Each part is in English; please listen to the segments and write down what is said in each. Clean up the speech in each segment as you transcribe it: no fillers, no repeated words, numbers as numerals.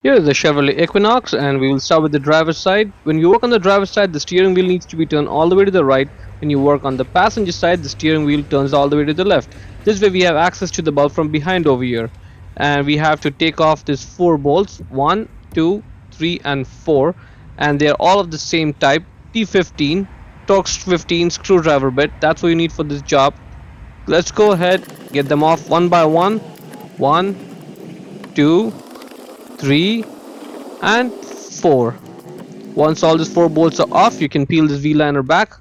Here is the Chevrolet Equinox, and we will start with the driver's side. When you work on the driver's side, the steering wheel needs to be turned all the way to the right. When you work on the passenger side, the steering wheel turns all the way to the left. This way we have access to the bulb from behind over here. And we have to take off these 4 bolts, 1, 2, 3 and 4. And they are all of the same type, T15, Torx 15 screwdriver bit. That's what you need for this job. Let's go ahead, get them off one by one. 1, 2, 3 and 4. Once all these 4 bolts are off, you can peel this V-liner back,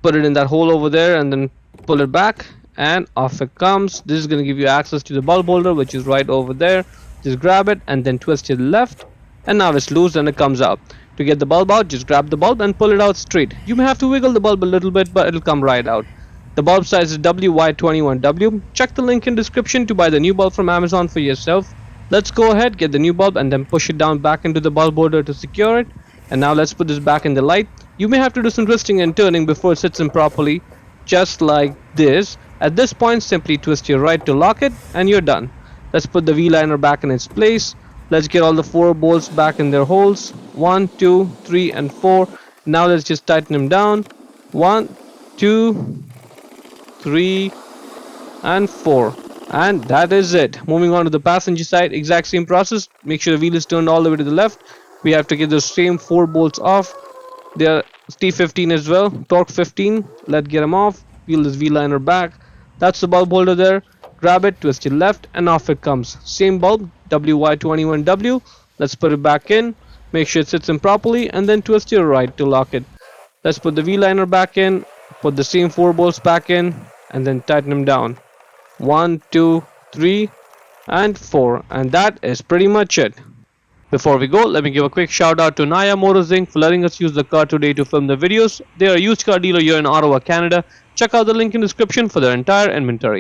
put it in that hole over there and then pull it back and off it comes. This is going to give you access to the bulb holder, which is right over there. Just grab it and then twist it left, and now it's loose and it comes out. To get the bulb out, just grab the bulb and pull it out straight. You may have to wiggle the bulb a little bit, but it'll come right out. The bulb size is WY21W. Check the link in description to buy the new bulb from Amazon for yourself. Let's go ahead, get the new bulb and then push it down back into the bulb holder to secure it. And now let's put this back in the light. You may have to do some twisting and turning before it sits in properly, just like this. At this point, simply twist your right to lock it and you're done. Let's put the V-liner back in its place. Let's get all the 4 bolts back in their holes. 1, 2, 3 and 4. Now let's just tighten them down. 1, 2, 3 and 4. And that is it. Moving on to the passenger side, exact same process. Make sure the wheel is turned all the way to the left. We have to get those same 4 bolts off. They are T15 as well, Torx 15. Let's get them off. Peel this V-liner back. That's the bulb holder there. Grab it, twist it left, and off it comes. Same bulb, WY21W. Let's put it back in. Make sure it sits in properly, and then twist your right to lock it. Let's put the V-liner back in. Put the same 4 bolts back in, and then tighten them down. 1, 2, 3 and 4, and that is pretty much it. Before we go, let me give a quick shout out to Naya Motors Inc. for letting us use the car today to film the videos. They are a used car dealer here in Ottawa, Canada. Check out the link in the description for their entire inventory.